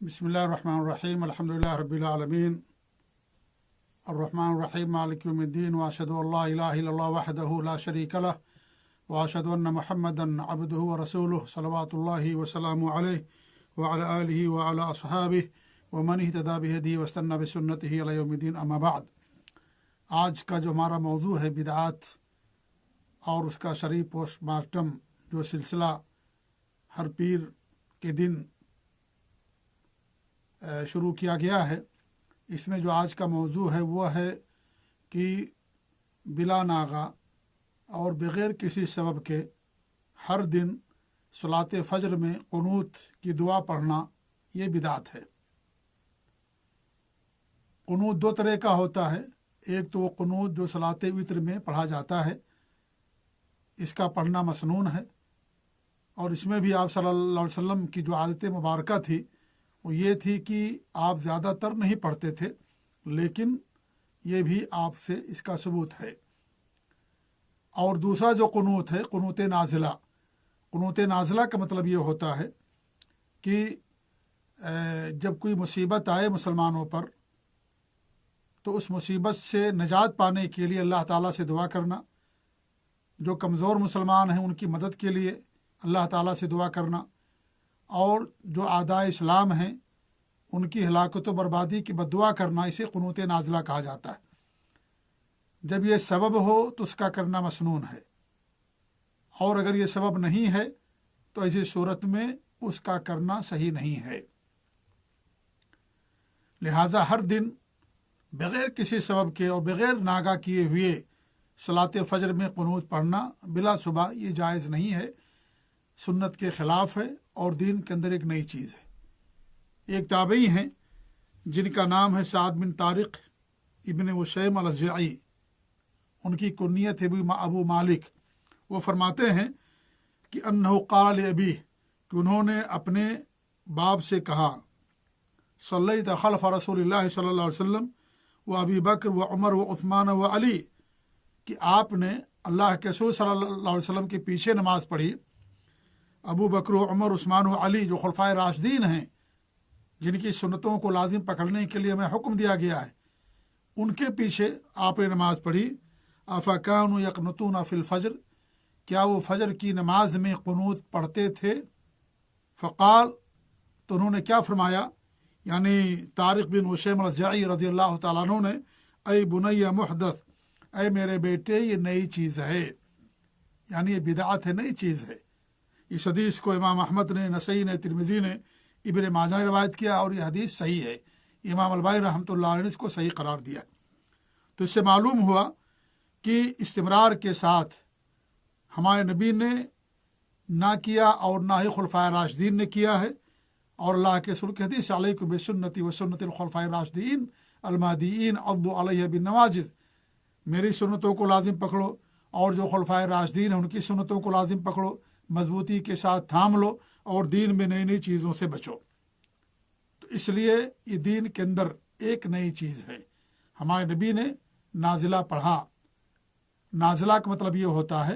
बिस्मिल्लाहिर्रहमानिर्रहीम अल्हम्दुलिल्लाहि रब्बिल आलमीन अर्रहमानिर्रहीम मालिकि यौमिद्दीन व अशहदु अल्ला इलाहा इल्लल्लाह वहदहु ला शरीका लह व अशहदु अन्ना मुहम्मदन अब्दुहु व रसूलुहु सल्लल्लाहु व सल्लमु अलैहि व अला आलिहि व अला अस्हाबिहि व मन इहतदा बिहदिही वस्तन्ना बिसुन्नतिही इला यौमिद्दीन अम्मा बाद। आज का जो हमारा मौजू है बिदआत और उसका शरई पोस्टमार्टम जो सिलसिला हर पीर के दिन शुरू किया गया है, इसमें जो आज का मौजू है वो है कि बिला नागा और बग़ैर किसी सबब के हर दिन सलात फ़ज्र में क़ुनूत की दुआ पढ़ना ये बिदात है। क़ुनूत दो तरह का होता है, एक तो वो क़ुनूत जो सलात वित्र में पढ़ा जाता है, इसका पढ़ना मसनून है और इसमें भी आप सल्लल्लाहु अलैहि वसल्लम की जो आदत मुबारका थी वो ये थी कि आप ज़्यादातर नहीं पढ़ते थे, लेकिन ये भी आपसे इसका सबूत है। और दूसरा जो क़ुनूत है क़ुनूत नाज़िला। क़ुनूत नाज़िला का मतलब ये होता है कि जब कोई मुसीबत आए मुसलमानों पर तो उस मुसीबत से निजात पाने के लिए अल्लाह ताला से दुआ करना, जो कमज़ोर मुसलमान हैं उनकी मदद के लिए अल्लाह ताला से दुआ करना, और जो आदाए इस्लाम हैं उनकी हलाकत व बर्बादी की बद्दुआ करना, इसे क़ुनूत नाज़िला कहा जाता है। जब ये सबब हो तो उसका करना मसनून है, और अगर ये सबब नहीं है तो ऐसी सूरत में उसका करना सही नहीं है। लिहाजा हर दिन बग़ैर किसी सबब के और बग़ैर नागा किए हुए सलात फ़ज्र में क़ुनूत पढ़ना बिला सुबह ये जायज़ नहीं है, सुन्नत के ख़िलाफ़ है और दीन के अंदर एक नई चीज़ है। एक ताबई हैं जिनका नाम है साद बिन तारिक इब्न उसैम अल-अज़जाई, उनकी कुन्नियत है अबू मालिक। वो फरमाते हैं कि अन्नहु क़ाल अबी, कि उन्होंने अपने बाप से कहा, सल्लैतु खल्फ़ रसूलिल्लाह सल्लल्लाहु अलैहि वसल्लम व अबी बकर व उमर व उस्मान व अली, कि आपने अल्लाह के रसूल सल्लल्लाहु अलैहि वसल्लम के पीछे नमाज़ पढ़ी। अबू बकर उमर उस्मान व अली जो खुलफाए राशिदीन हैं, जिनकी सुन्नतों को लाजिम पकड़ने के लिए हमें हुक्म दिया गया है, उनके पीछे आपने नमाज़ पढ़ी। अफ़कानु यक़नुतूना फ़िल फ़ज्र, क्या वो फ़ज्र की नमाज में क़ुनूत पढ़ते थे? फ़क़ाल, तो उन्होंने क्या फरमाया, यानी तारिक बिन उसैम अल-अज़जाई रज़ियल्लाहु ताला अन्हु ने, ऐ बुनैया मुहदथ, ऐ मेरे बेटे ये नई चीज़ है, यानी ये बिदअत है, नई चीज़ है। इस हदीस को इमाम अहमद ने, नसई ने, तिरमिज़ी ने, इब्न माजा ने रवायत किया और यह हदीस सही है। इमाम अलबानी रहमतुल्लाह अलैह ने इसको सही करार दिया। तो इससे मालूम हुआ कि इस्तिमरार के साथ हमारे नबी ने ना किया और ना ही खुलफाए राशिदीन ने किया है। और अल्लाह के रसूल की हदीस, अलैकुम बिसुन्नती व सुन्नतिल खुलफाए राशिदीन अल-महदीयीन अद्दु अलैहा बिन्नवाजिज़, मेरी सुन्नतों को लाजिम पकड़ो और जो खुलफाए राशिदीन हैं उनकी सुन्नतों को लाजिम पकड़ो, मजबूती के साथ थाम लो और दीन में नई नई चीज़ों से बचो। तो इसलिए ये दीन के अंदर एक नई चीज़ है। हमारे नबी ने नाजिला पढ़ा। नाजिला का मतलब ये होता है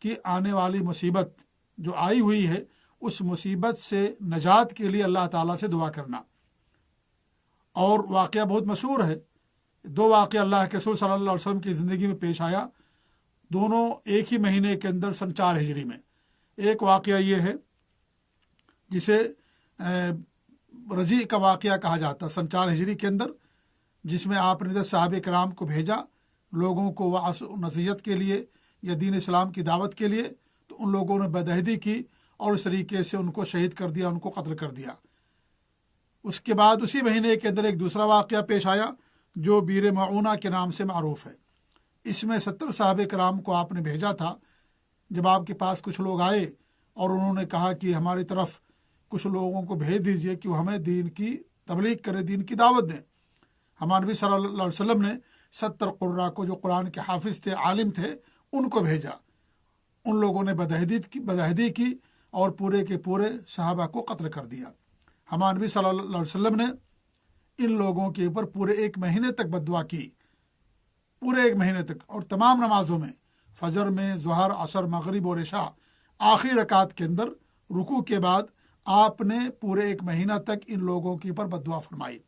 कि आने वाली मुसीबत जो आई हुई है उस मुसीबत से नजात के लिए अल्लाह ताला से दुआ करना। और वाक़या बहुत मशहूर है, दो वाक़या अल्लाह के रसूल सल्लल्लाहु अलैहि वसल्लम की ज़िंदगी में पेश आया, दोनों एक ही महीने के अंदर सन 4 हिजरी में। एक वाक़या ये है जिसे रजी का वाक़या कहा जाता है, सन 4 हिजरी के अंदर, जिसमें आपने 10 सहाबे कराम को भेजा लोगों को वास नसीहत के लिए या दीन इस्लाम की दावत के लिए। तो उन लोगों ने बेदहदी की और इस तरीके से उनको शहीद कर दिया, उनको कत्ल कर दिया। उसके बाद उसी महीने के अंदर एक दूसरा वाक़या पेश आया जो बीर मऊना के नाम से मारूफ है। इसमें 70 सहाबे कराम को आपने भेजा था। जब आपके पास कुछ लोग आए और उन्होंने कहा कि हमारी तरफ कुछ लोगों को भेज दीजिए कि वो हमें दीन की तबलीग करें, दीन की दावत दें। हमारे नबी सल्लल्लाहु अलैहि वसल्लम ने 70 कुर्रा को, जो कुरान के हाफिज़ थे, आलिम थे, उनको भेजा। उन लोगों ने बदअहदी की और पूरे के पूरे सहाबा को कत्ल कर दिया। हमारे नबी सल्लल्लाहु अलैहि वसल्लम ने इन लोगों के ऊपर पूरे 1 महीने तक बद्दुआ की, पूरे 1 महीने तक। और तमाम नमाजों में, फजर में, ज़ोहर, असर, मगरिब और इशा, आखिरी रकात के अंदर रुकू के बाद आपने पूरे 1 महीना तक इन लोगों के ऊपर बद्दुआ फरमाई।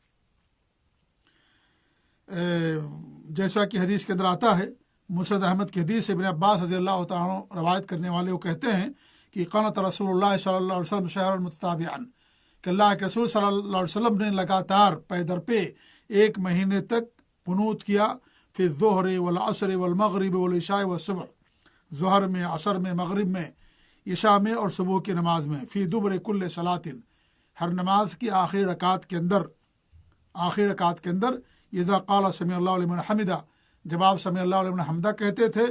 जैसा कि हदीस के अंदर आता है, मुस्नद अहमद की हदीस इब्न अब्बास रज़ी अल्लाह तआला अन्हु रवायत करने वाले वो कहते हैं कि क़नत रसूलुल्लाह सल्लल्लाहु अलैहि वसल्लम शहरन मुतताबिअन, कि अल्लाह के रसूल सल्लल्लाहु अलैहि वसल्लम ने लगातार पैदर पे 1 महीने तक कुनूत किया, फिर ज़ुहर वल असर वल मगरिब वल इशा व सुबह, ज़ुहर में, असर में, मगरिब में, इशा में और सुबह की नमाज में, फ़ी दुबर कुल्ल सलातिन, हर नमाज की आखिरी रकात के अंदर इज़ा क़ाल समी अल्लाहु लिमन हमिदा, जब आप समी अल्लाहु लिमन हमिदा कहते थे,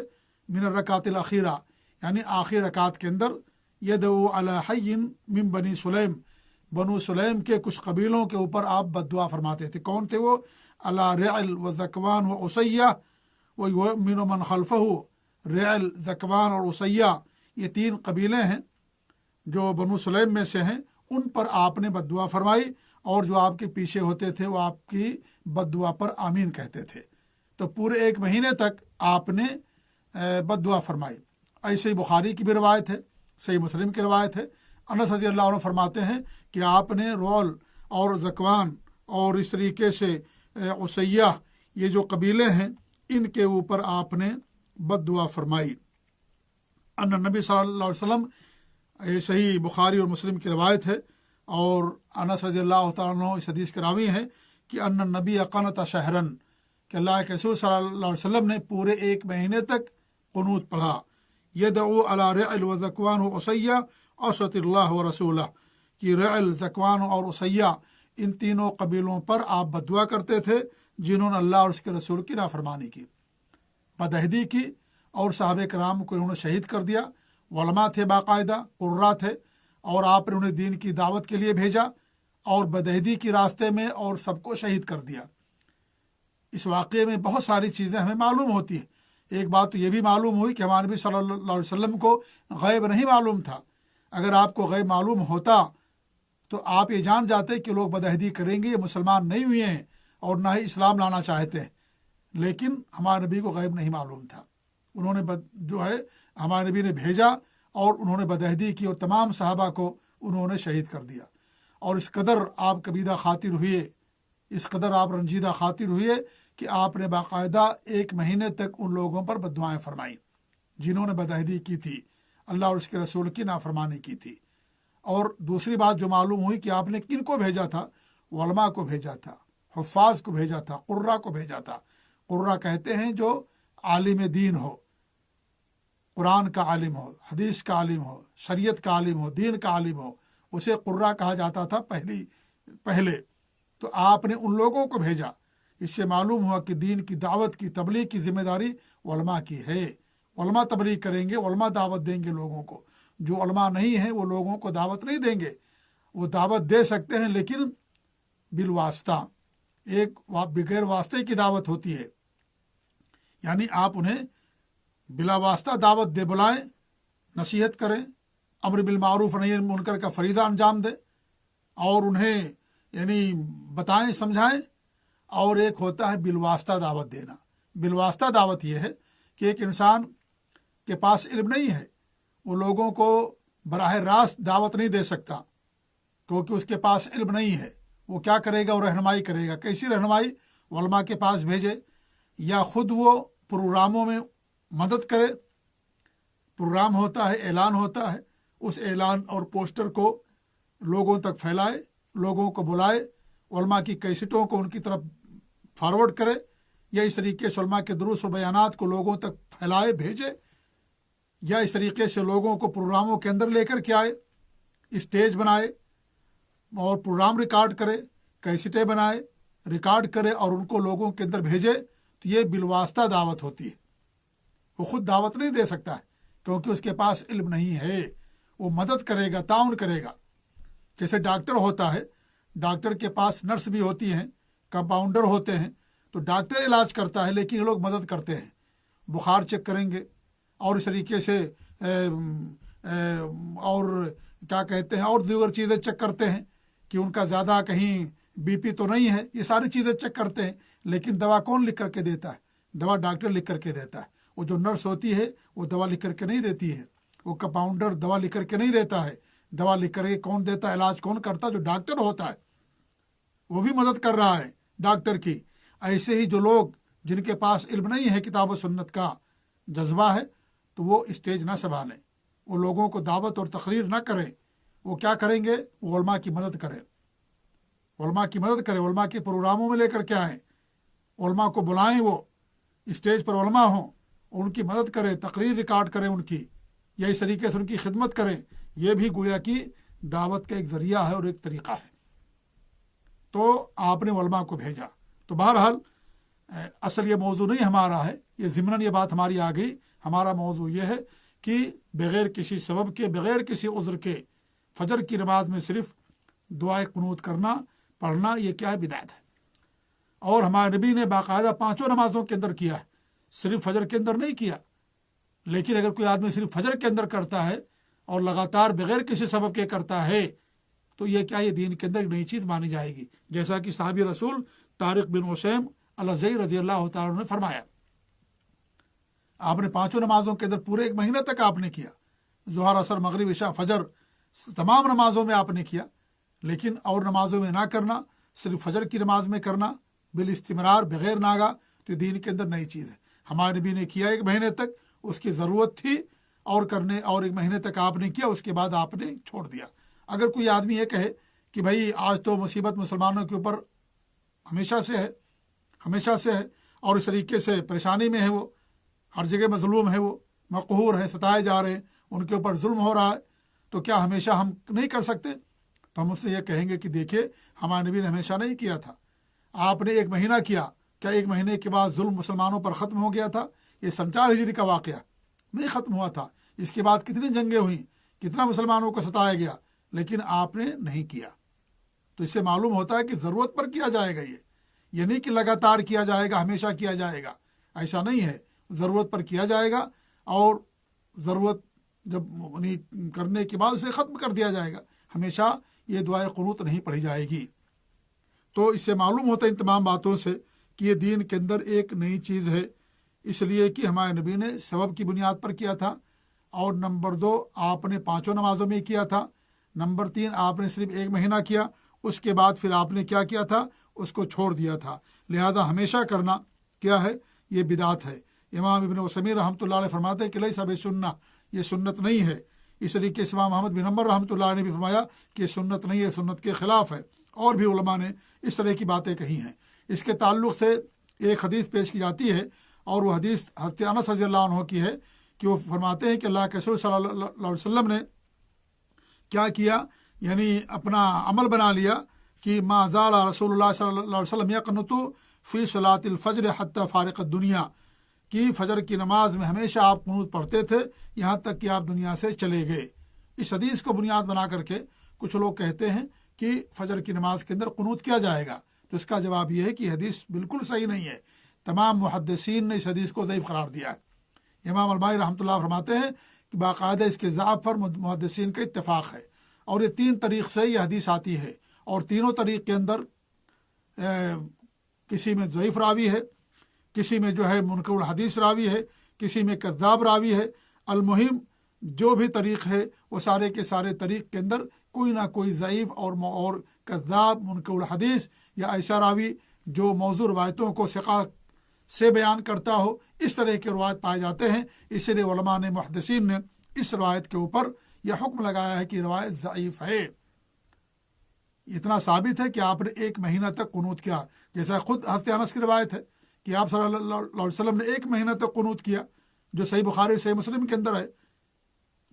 मिन रकातिल अखीरा, यानी आखिरी रकात के अंदर, यदउ अला हय्यिन मिन बनी सुलैम, बनु सुलैम के कुछ कबीलों के ऊपर आप बद्दुआ फरमाते थे। कौन थे वो? अला रिअल व ज़कवान व उसैया व युमिनु मन खल्फहु। रिअल, ज़कवान और उसैया, ये 3 कबीले हैं जो बनु सुलैम में से हैं, उन पर आपने बद्दुआ फरमाई, और जो आपके पीछे होते थे वो आपकी बद्दुआ पर आमीन कहते थे। तो पूरे 1 महीने तक आपने बद्दुआ फरमाई। ऐसे ही बुखारी की भी रवायत है, सही मुस्लिम की रवायत है। अनस रज़ी अल्लाह अन्हु फरमाते हैं कि आपने रोल और ज़कवान और इस तरीके से उसैया, ये जो कबीले हैं, इनके ऊपर आपने बद्दुआ फरमाई। अन्ना नबी सल्लल्लाहु अलैहि वसल्लम, ये सही बुखारी और मुस्लिम की रवायत है, और अनस रज़ी अल्लाह तआला अन्हु इस हदीस के रावी हैं कि अन्ना नबी क़नत शहरन, कि अल्लाह के रसूल सल्लल्लाहु अलैहि वसल्लम ने पूरे 1 महीने तक कुनूत पढ़ा। यदउ अला रिअल व ज़कवान व उसैया असतिल्लाह व रसूलह, कि रिअल, ज़कवान और उसैया, इन तीनों कबीलों पर आप बद्दुआ करते थे जिन्होंने अल्लाह और उसके रसूल की नाफरमानी की, बदअहदी की, और साहबे कराम को उन्होंने शहीद कर दिया। उलमा थे, बाकायदा कुर्रा थे, और आपने उन्हें दीन की दावत के लिए भेजा और बदअहदी के रास्ते में और सबको शहीद कर दिया। इस वाक़े में बहुत सारी चीज़ें हमें मालूम होती हैं। एक बात तो ये भी मालूम हुई कि हमारे नबी सल्लल्लाहु अलैहि वसल्लम को गैब नहीं मालूम था। अगर आपको गैब मालूम होता तो आप ये जान जाते कि लोग बदअहदी करेंगे, ये मुसलमान नहीं हुए हैं और ना ही इस्लाम लाना चाहते हैं। लेकिन हमारे नबी को गैब नहीं मालूम था। उन्होंने जो है हमारे नबी ने भेजा और उन्होंने बदअहदी की और तमाम सहाबा को उन्होंने शहीद कर दिया। और इस कदर आप कबीदा खातिर हुए, इस कदर आप रंजीदा खातिर हुए कि आपने बाकायदा 1 महीने तक उन लोगों पर बद्दुआएं फरमाई जिन्होंने बदअहदी की थी, अल्लाह और उसके रसूल की नाफरमानी की थी। और दूसरी बात जो मालूम हुई कि आपने किन को भेजा था, उलमा को भेजा था, हुफ़ाज़ को भेजा था, कुर्रा को भेजा था। कुर्रा कहते हैं जो आलिम दीन हो, कुरान का आलिम हो, हदीस का आलिम हो, शरीयत का आलिम हो, दीन का आलिम हो, उसे कुर्रा कहा जाता था पहले। तो आपने उन लोगों को भेजा। इससे मालूम हुआ कि दीन की दावत की, तबलीग की जिम्मेदारी उलमा की है। उलमा तबलीग करेंगे, उलमा दावत देंगे लोगों को। जो उलमा नहीं है वो लोगों को दावत नहीं देंगे। वो दावत दे सकते हैं लेकिन बिलवास्ता, एक बगैर वास्ते की दावत होती है। यानी आप उन्हें बिला वास्ता दावत दे बुलाएं, नसीहत करें, अम्र बिल मारूफ नही अनिल मुनकर का फरीदा अंजाम दें और उन्हें यानी बताएं, समझाएं। और एक होता है बिलवास्ता दावत देना। बिलवास्ता दावत यह है कि एक इंसान के पास इल्म नहीं है, वो लोगों को बराह रास्त दावत नहीं दे सकता क्योंकि उसके पास इल्म नहीं है। वो क्या करेगा? वो रहनुमाई करेगा। कैसी रहनुमाई? उलमा के पास भेजे या ख़ुद वो प्रोग्रामों में मदद करे। प्रोग्राम होता है, ऐलान होता है, उस ऐलान और पोस्टर को लोगों तक फैलाए, लोगों को बुलाए, उलमा की कैसेटों को उनकी तरफ फॉरवर्ड करे, या इस तरीके से उलमा के दुरूस और बयानात को लोगों तक फैलाए, भेजे, या इस तरीके से लोगों को प्रोग्रामों के अंदर लेकर के आए, स्टेज बनाए और प्रोग्राम रिकॉर्ड करे, कैसेटें बनाए, रिकॉर्ड करे और उनको लोगों के अंदर भेजे। तो ये बिलवास्ता दावत होती है। वो खुद दावत नहीं दे सकता है क्योंकि उसके पास इल्म नहीं है। वो मदद करेगा, ताउन करेगा। जैसे डॉक्टर होता है, डॉक्टर के पास नर्स भी होती हैं, कंपाउंडर होते हैं। तो डॉक्टर इलाज करता है लेकिन ये लोग मदद करते हैं, बुखार चेक करेंगे और इस तरीके से और क्या कहते हैं, और दीगर चीज़ें चेक करते हैं कि उनका ज़्यादा कहीं बीपी तो नहीं है। ये सारी चीज़ें चेक करते हैं। लेकिन दवा कौन लिख करके देता है? दवा डॉक्टर लिख करके देता है। वो जो नर्स होती है वो दवा लिख करके नहीं देती है, वो कंपाउंडर दवा लिख करके नहीं देता है। दवा लिख करके कौन देता है, इलाज कौन करता है? जो डॉक्टर होता है वो भी मदद कर रहा है डॉक्टर की। ऐसे ही जो लोग जिनके पास इल्म नहीं है, किताब व सुन्नत का जज्बा है, तो वो स्टेज ना संभालें, वो लोगों को दावत और तकरीर ना करें। वो क्या करेंगे? वो उलमा की मदद करें, उलमा की मदद करें, उलमा के प्रोग्रामों में लेकर के आएँ, उलमा को बुलाएं, वो स्टेज पर उलमा हों, उनकी मदद करें, तकरीर रिकॉर्ड करें उनकी, या इस तरीके से उनकी खिदमत करें। ये भी गोया कि दावत का एक ज़रिया है और एक तरीक़ा है। तो आपने उलमा को भेजा। तो बहरहाल असल ये मौजू नहीं हमारा है, ये ज़िमनन ये बात हमारी आ गई। हमारा मौजू ये है कि बग़ैर किसी सबब के, बग़ैर किसी उज़्र के फजर की नमाज में सिर्फ दुआए कुनूत करना, पढ़ना, ये क्या है? बिदअत है। और हमारे नबी ने बाकायदा 5 नमाज़ों के अंदर किया है, सिर्फ फजर के अंदर नहीं किया। लेकिन अगर कोई आदमी सिर्फ फजर के अंदर करता है और लगातार बग़ैर किसी सबब के करता है, तो ये क्या, ये दीन के अंदर एक नई चीज़ मानी जाएगी। जैसा कि साहबी रसूल तारिक बिन उसैम अल-अज़दी रज़ियल्लाहु ताला ने फरमाया, आपने 5 नमाज़ों के अंदर पूरे 1 महीने तक आपने किया, ज़ोहर, असर, मगरिब, इशा, फजर, तमाम नमाज़ों में आपने किया। लेकिन और नमाज़ों में ना करना, सिर्फ फजर की नमाज में करना बिल इस्तिमरार, बग़ैर नागा, तो दीन के अंदर नई चीज़ है। हमारे नबी ने किया 1 महीने तक, उसकी ज़रूरत थी और करने, और 1 महीने तक आपने किया, उसके बाद आपने छोड़ दिया। अगर कोई आदमी ये कहे कि भाई आज तो मुसीबत मुसलमानों के ऊपर हमेशा से है, हमेशा से है, और इस तरीके से परेशानी में है, वो हर जगह मजलूम है, वो मक़हूर है, सताए जा रहे हैं, उनके ऊपर जुल्म हो रहा है, तो क्या हमेशा हम नहीं कर सकते? तो हम उससे ये कहेंगे कि देखिए, हमारे नबी ने हमेशा नहीं किया था, आपने 1 महीना किया, क्या 1 महीने के बाद जुल्म मुसलमानों पर ख़त्म हो गया था? ये 4 हिजरी का वाक़या नहीं ख़त्म हुआ था। इसके बाद कितनी जंगें हुई, कितना मुसलमानों को सताया गया, लेकिन आपने नहीं किया। तो इससे मालूम होता है कि ज़रूरत पर किया जाएगा। ये नहीं कि लगातार किया जाएगा, हमेशा किया जाएगा, ऐसा नहीं है। ज़रूरत पर किया जाएगा और ज़रूरत जब नहीं करने के बाद उसे ख़त्म कर दिया जाएगा। हमेशा ये दुआए कुनूत नहीं पढ़ी जाएगी। तो इससे मालूम होता है इन तमाम बातों से कि ये दीन के अंदर एक नई चीज़ है, इसलिए कि हमारे नबी ने सबब की बुनियाद पर किया था। और नंबर 2, आपने 5 नमाज़ों में किया था। नंबर 3, आपने सिर्फ 1 महीना किया, उसके बाद फिर आपने क्या किया था? उसको छोड़ दिया था। लिहाजा हमेशा करना क्या है? ये बिदात है। इमाम इब्न उसैमीन रहमतुल्लाह अलैह फरमाते हैं कि लैसा बिसुन्ना, ये सुन्नत नहीं है। इस तरीके से इमाम अहमद बिन हम्बल रहमतुल्लाह ने भी फरमाया कि सुन्नत नहीं है, सुन्नत के ख़िलाफ़ है। और भी उलमा ने इस तरह की बातें कही हैं। इसके ताल्लुक़ से एक हदीस पेश की जाती है, और वो हदीस हज़रत अनस रज़ियल्लाहु अन्हु की है कि वो फरमाते हैं कि अल्लाह के रसूल सल्लल्लाहु अलैहि वसल्लम ने क्या किया, यानी अपना अमल बना लिया कि मा ज़ाला रसूलुल्लाह सल्लल्लाहु अलैहि वसल्लम यक़नुतु फ़ी सलातिल फ़ज्र हत्ता फ़ारिक़ दुनिया, कि फ़जर की नमाज में हमेशा आप कुनूत पढ़ते थे, यहाँ तक कि आप दुनिया से चले गए। इस हदीस को बुनियाद बना करके कुछ लोग कहते हैं कि फ़जर की नमाज के अंदर कुनूत किया जाएगा। तो इसका जवाब यह है कि हदीस बिल्कुल सही नहीं है। तमाम मुहद्दिसीन ने इस हदीस को ज़ईफ़ करार दिया है। इमाम अलबानी रहमतुल्लाह फरमाते हैं कि बाकायदा इसके ज़ाब पर मुहद्दिसीन का इत्तेफाक है, और ये 3 तरीक़ से ये हदीस आती है, और तीनों तरीक़ के अंदर किसी में ज़ईफ़ रावी है, किसी में जो है मुनकर हदीस रावी है, किसी में कज़्ज़ाब रावी है। अलमुहिम जो भी तरीक़ है वो सारे के सारे तरीक़ के अंदर कोई ना कोई ज़ईफ़ और कज़्ज़ाब, मुनकर हदीस या ऐसा रावी जो मौजू रवायतों को सिक़ा से बयान करता हो, इस तरह के रवायत पाए जाते हैं। इसलिए उलमा ने, मुहद्दिसीन ने इस रवायत के ऊपर यह हुक्म लगाया है कि रवायत ज़ईफ़ है। इतना साबित है कि आपने 1 महीना तक कुनूत किया, जैसा खुद हज़रत अनस की रवायत है कि आप सल्लल्लाहु अलैहि वसल्लम ने 1 महीना तक कुनूत किया, जो सही बुखारी सही मुस्लिम के अंदर है।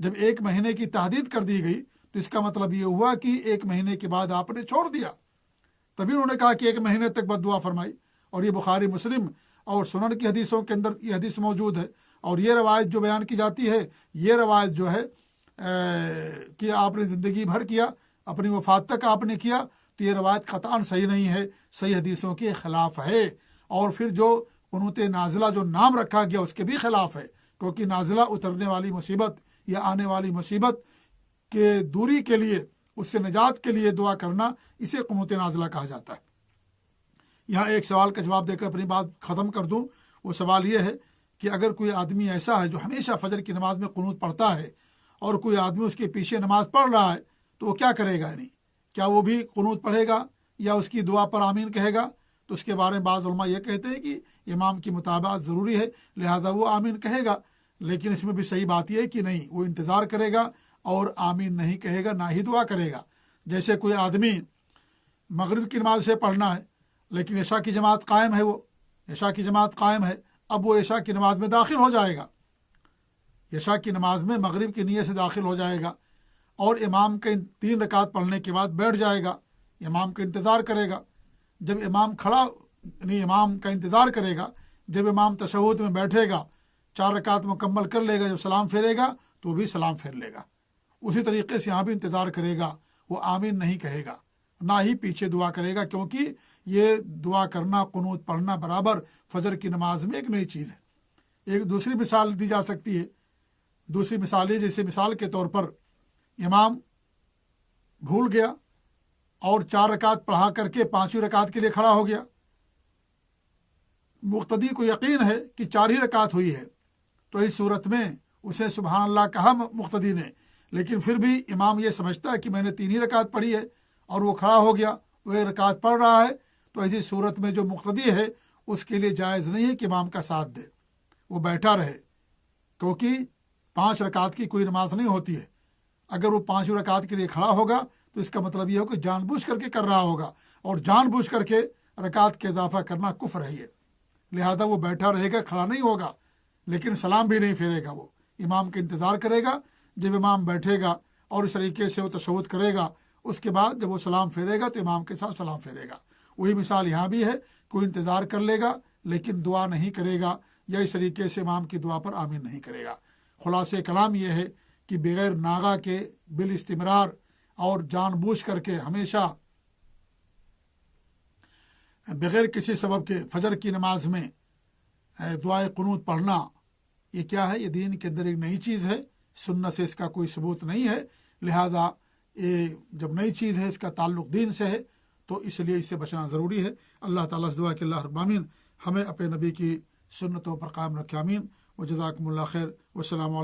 जब 1 महीने की तहदीद कर दी गई तो इसका मतलब ये हुआ कि 1 महीने के बाद आपने छोड़ दिया। तभी उन्होंने कहा कि 1 महीने तक बद्दुआ फरमाई, और ये बुखारी मुस्लिम और सुनन की हदीसों के अंदर ये हदीस मौजूद है। और ये रवायत जो बयान की जाती है, ये रवायत जो है कि आपने ज़िंदगी भर किया, अपनी वफ़ात तक आपने किया, तो ये रवायत क़तअन सही नहीं है, सही हदीसों के ख़िलाफ़ है। और फिर जो कुनूत नाज़िला जो नाम रखा गया उसके भी ख़िलाफ़ है, क्योंकि नाज़िला उतरने वाली मुसीबत या आने वाली मुसीबत के दूरी के लिए, उससे निजात के लिए दुआ करना, इसे कुनूत नाज़िला कहा जाता है। यहाँ एक सवाल का जवाब देकर अपनी बात ख़त्म कर दूँ। वो सवाल ये है कि अगर कोई आदमी ऐसा है जो हमेशा फ़जर की नमाज में कुनूत पढ़ता है, और कोई आदमी उसके पीछे नमाज पढ़ रहा है, تو وہ کیا کرے گا؟ یعنی کیا وہ بھی قنوت پڑھے گا یا اس کی دعا پر آمین کہے گا؟ تو اس کے بارے میں بعض علماء یہ کہتے ہیں کہ امام کی متابعت ضروری ہے، لہذا وہ آمین کہے گا، لیکن اس میں بھی صحیح بات یہ ہے کہ نہیں، وہ انتظار کرے گا اور آمین نہیں کہے گا، نہ ہی دعا کرے گا۔ جیسے کوئی آدمی مغرب کی نماز سے پڑھنا ہے لیکن عشاء کی جماعت قائم ہے، وہ عشاء کی جماعت قائم ہے، اب وہ عشاء کی نماز میں داخل ہو جائے گا، عشاء کی نماز میں مغرب کی نیت سے داخل ہو جائے گا اور امام کے 3 رکعت پڑھنے کے بعد بیٹھ جائے گا، امام کا انتظار کرے گا۔ جب امام کھڑا نہیں، امام کا انتظار کرے گا، جب امام تشہد میں بیٹھے گا، 4 رکعت مکمل کر لے گا، جب سلام پھیرے گا تو بھی سلام پھیر لے گا۔ اسی طریقے سے یہاں بھی انتظار کرے گا، وہ آمین نہیں کہے گا، نہ ہی پیچھے دعا کرے گا، کیونکہ یہ دعا کرنا، قنوت پڑھنا برابر فجر کی نماز میں ایک نئی چیز ہے۔ ایک دوسری مثال دی جا سکتی ہے، دوسری مثال ہے جیسے مثال کے طور پر امام بھول گیا اور 4 رکعت پڑھا کر کے 5ویں رکعت کے لیے کھڑا ہو گیا، مقتدی کو یقین ہے کہ 4 ہی رکعت ہوئی ہے، تو اس صورت میں اسے سبحان اللہ کہا مقتدی نے، لیکن پھر بھی امام یہ سمجھتا ہے کہ میں نے 3 ہی رکعت پڑھی ہے اور وہ کھڑا ہو گیا، وہ 1 رکعت پڑھ رہا ہے، تو ایسی صورت میں جو مقتدی ہے اس کے لیے جائز نہیں ہے کہ امام کا ساتھ دے، وہ بیٹھا رہے، کیونکہ 5 رکعت کی کوئی نماز نہیں ہوتی ہے۔ اگر وہ 5ویں رکعت کے لیے کھڑا ہوگا تو اس کا مطلب یہ ہو کہ جان بوجھ کر کے کر رہا ہوگا، اور جان بوجھ کر کے رکعت کے اضافہ کرنا کفر ہے، لہذا وہ بیٹھا رہے گا، کھڑا نہیں ہوگا، لیکن سلام بھی نہیں پھیرے گا، وہ امام کا انتظار کرے گا۔ جب امام بیٹھے گا اور اس طریقے سے وہ تشہد کرے گا، اس کے بعد جب وہ سلام پھیرے گا تو امام کے ساتھ سلام پھیرے گا۔ وہی مثال یہاں بھی ہے، کوئی انتظار کر لے گا لیکن دعا نہیں کرے گا، یا اس طریقے سے امام کی دعا پر آمین نہیں کرے گا۔ خلاصہ کلام یہ ہے کہ بغیر ناغہ کے بالاستمرار اور جان بوجھ کر کے ہمیشہ بغیر کسی سبب کے فجر کی نماز میں دعائے قنوت پڑھنا، یہ کیا ہے؟ یہ دین کے اندر ایک نئی چیز ہے، سنت سے اس کا کوئی ثبوت نہیں ہے، لہذا یہ جب نئی چیز ہے، اس کا تعلق دین سے ہے، تو اس لیے اس سے بچنا ضروری ہے۔ اللہ تعالیٰ سے دعا کہ اللہ رب العالمین ہمیں اپنے نبی کی سنتوں پر قائم رکھے، آمین۔ و جزاکم اللہ خیر، والسلام علیکم۔